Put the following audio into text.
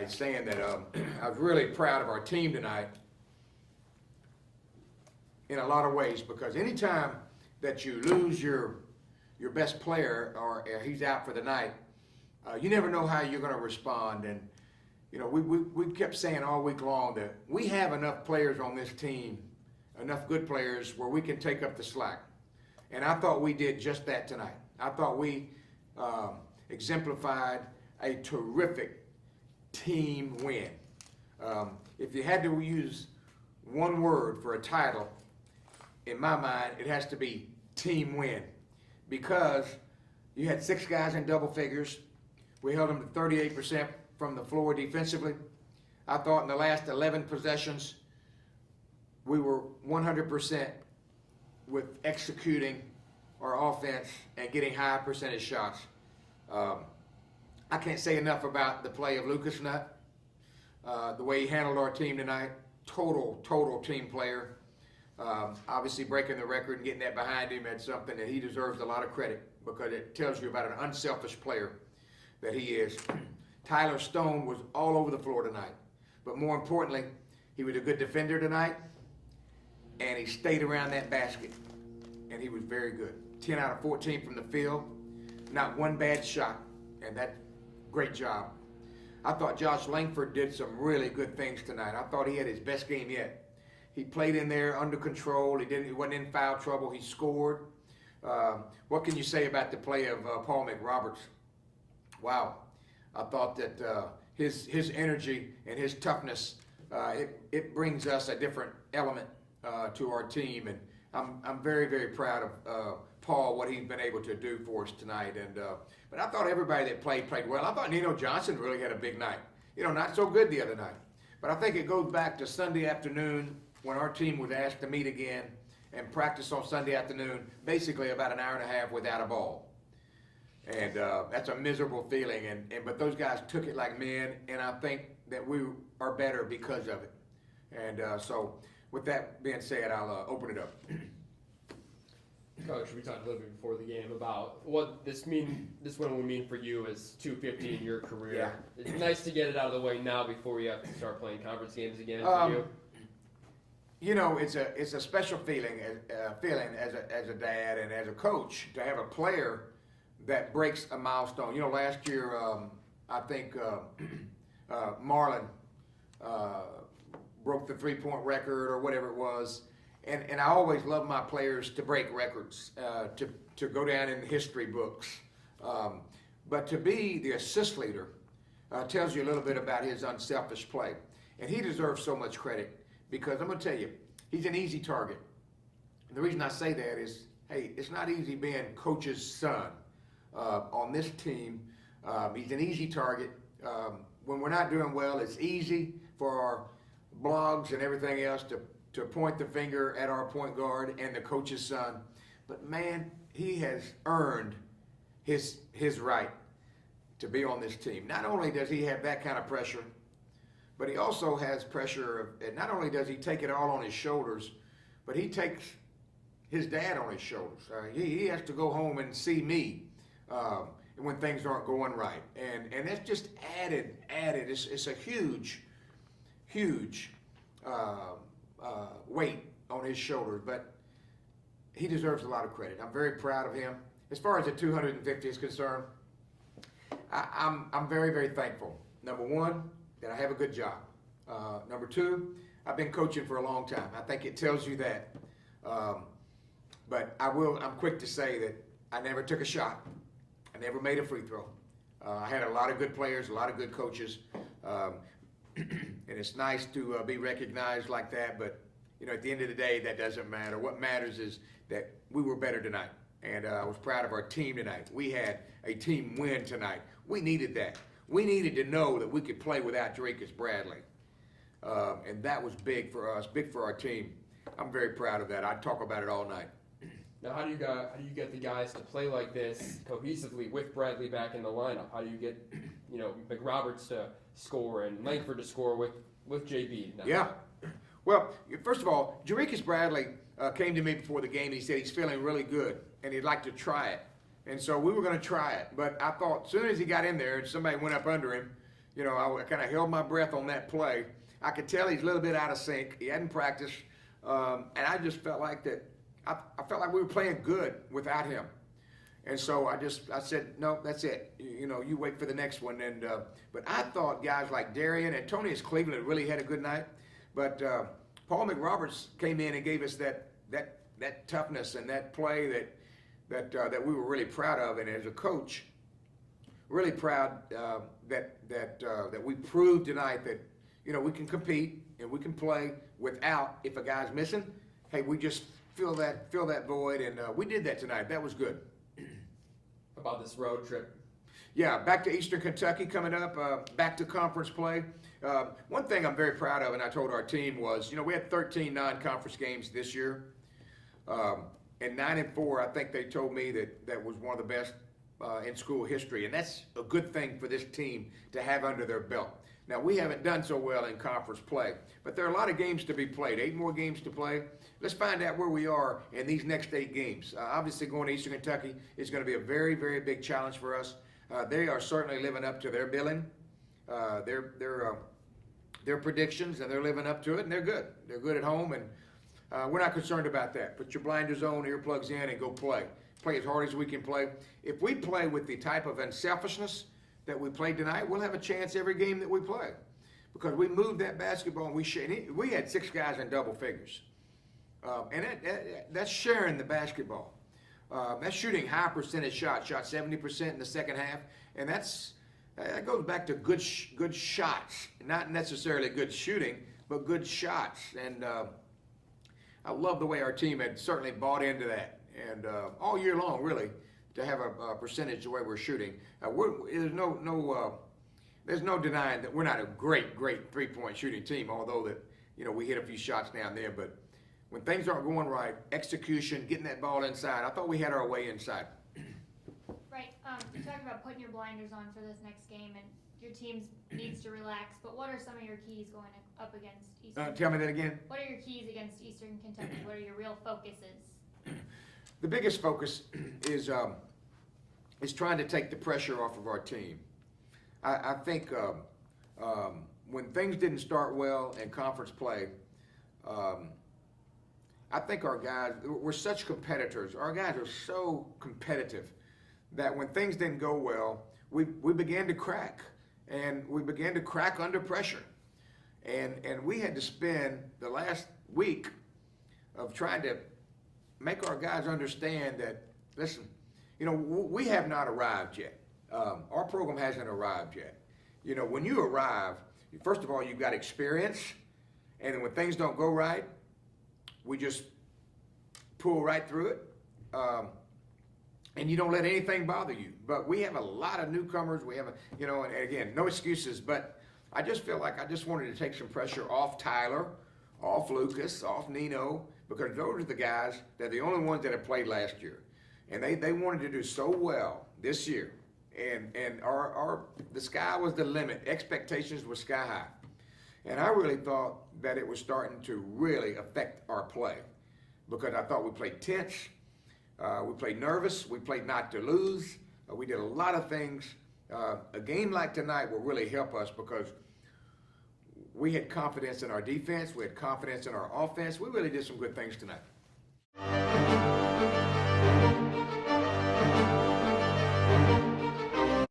tonight, saying that I was really proud of our team tonight in a lot of ways, because anytime that you lose your best player or he's out for the night, you never know how you're going to respond. And you know, we kept saying all week long that we have enough players on this team, enough good players, where we can take up the slack. And I thought we did just that tonight. I thought we exemplified a terrific team win. If you had to use one word for a title, in my mind, it has to be team win, because you had 6 guys in double figures. We held them to 38% from the floor defensively. I thought in the last 11 possessions, we were 100% with executing our offense and getting high percentage shots. I can't say enough about the play of Lucas Nutt, the way he handled our team tonight. Total team player. Obviously breaking the record and getting that behind him at something that he deserves a lot of credit, because it tells you about an unselfish player that he is. Tyler Stone was all over the floor tonight, but more importantly, he was a good defender tonight, and he stayed around that basket, and he was very good. 10 out of 14 from the field, not one bad shot, and that great job. I thought Josh Langford did some really good things tonight. I thought he had his best game yet. He played in there under control. He wasn't in foul trouble. He scored. What can you say about the play of Paul McRoberts? Wow. I thought that his energy and his toughness, it brings us a different element to our team. And I'm very, very proud of Paul, what he's been able to do for us tonight. And but I thought everybody that played well. I thought Nino Johnson really had a big night. You know, not so good the other night. But I think it goes back to Sunday afternoon, when our team was asked to meet again and practice on Sunday afternoon, basically about an hour and a half without a ball. And that's a miserable feeling. But those guys took it like men, and I think that we are better because of it. And so with that being said, I'll open it up. Coach, we talked a little bit before the game about what this win would mean for you as 250 in your career. Yeah. It's nice to get it out of the way now before you have to start playing conference games again for you. You know, it's a special feeling as a dad and as a coach to have a player that breaks a milestone. You know, last year I think Marlon broke the 3-point record or whatever it was, and I always love my players to break records, to go down in the history books. But to be the assist leader tells you a little bit about his unselfish play, and he deserves so much credit. Because I'm going to tell you, he's an easy target. And the reason I say that is, hey, it's not easy being coach's son on this team. He's an easy target. When we're not doing well, it's easy for our blogs and everything else to point the finger at our point guard and the coach's son. But man, he has earned his right to be on this team. Not only does he have that kind of pressure, but he also has pressure, and not only does he take it all on his shoulders, but he takes his dad on his shoulders. He has to go home and see me when things aren't going right. And that's just added. It's a huge weight on his shoulders, but he deserves a lot of credit. I'm very proud of him. As far as the 250 is concerned, I'm very, very thankful. Number one, that I have a good job. Number two, I've been coaching for a long time. I think it tells you that. But I'm quick to say that I never took a shot. I never made a free throw. I had a lot of good players, a lot of good coaches. And it's nice to be recognized like that. But, you know, at the end of the day, that doesn't matter. What matters is that we were better tonight. And I was proud of our team tonight. We had a team win tonight. We needed that. We needed to know that we could play without Jarekus Bradley. And that was big for us, big for our team. I'm very proud of that. I'd talk about it all night. Now, how do you get the guys to play like this cohesively with Bradley back in the lineup? How do you get, McRoberts to score and Langford to score with JB now? Yeah. Well, first of all, Jarekus Bradley came to me before the game and he said he's feeling really good and he'd like to try it. And so we were going to try it. But I thought as soon as he got in there and somebody went up under him, You know, I kind of held my breath on that play. I could tell he's a little bit out of sync. He hadn't practiced, and I just felt like that. I felt like we were playing good without him. And so I said, no, that's it. You know, you wait for the next one. And but I thought guys like Darian and Tony Cleveland really had a good night. But Paul McRoberts came in and gave us that toughness and that play that we were really proud of. And as a coach, really proud that we proved tonight that, you know, we can compete and we can play without, if a guy's missing, hey, we just fill that void, and we did that tonight. That was good. About this road trip. Yeah, back to Eastern Kentucky coming up, back to conference play. One thing I'm very proud of, and I told our team, was, you know, we had 13 non-conference games this year, and 9-4. I think they told me that was one of the best in school history, and that's a good thing for this team to have under their belt. Now, we haven't done so well in conference play, but there are a lot of games to be played, 8 more games to play. Let's find out where we are in these next 8 games. Obviously, going to Eastern Kentucky is going to be a very, very big challenge for us. They are certainly living up to their billing, their predictions, and they're living up to it, and they're good. They're good at home, and we're not concerned about that. Put your blinders on, earplugs in, and go play. Play as hard as we can play. If we play with the type of unselfishness that we played tonight, we'll have a chance every game that we play, because we moved that basketball, and we had 6 guys in double figures, and that's sharing the basketball. That's shooting high percentage shots. Shot 70% in the second half, and that goes back to good shots, not necessarily good shooting, but good shots. And I love the way our team had certainly bought into that, and all year long, really, to have a percentage the way we're shooting. There's no denying that we're not a great 3-point shooting team, although that, you know, we hit a few shots down there. But when things aren't going right, execution, getting that ball inside, I thought we had our way inside. Right. You talked about putting your blinders on for this next game, and your team needs to relax. But what are some of your keys going up against Eastern? Tell me that again. What are your keys against Eastern Kentucky? What are your real focuses? The biggest focus is trying to take the pressure off of our team. I think when things didn't start well in conference play, I think our guys, we're such competitors. Our guys are so competitive that when things didn't go well, we began to crack, and we began to crack under pressure. And we had to spend the last week of trying to make our guys understand that, listen, you know, we have not arrived yet. Our program hasn't arrived yet. You know, when you arrive, first of all, you've got experience, and then when things don't go right, we just pull right through it, and you don't let anything bother you. But we have a lot of newcomers. We have, and again, no excuses, but I just feel like I just wanted to take some pressure off Tyler, off Lucas, off Nino, because those are the guys, they're the only ones that have played last year. And they wanted to do so well this year. And the sky was the limit. Expectations were sky high. And I really thought that it was starting to really affect our play, because I thought we played tense, we played nervous, we played not to lose. We did a lot of things. A game like tonight will really help us, because we had confidence in our defense, we had confidence in our offense. We really did some good things tonight.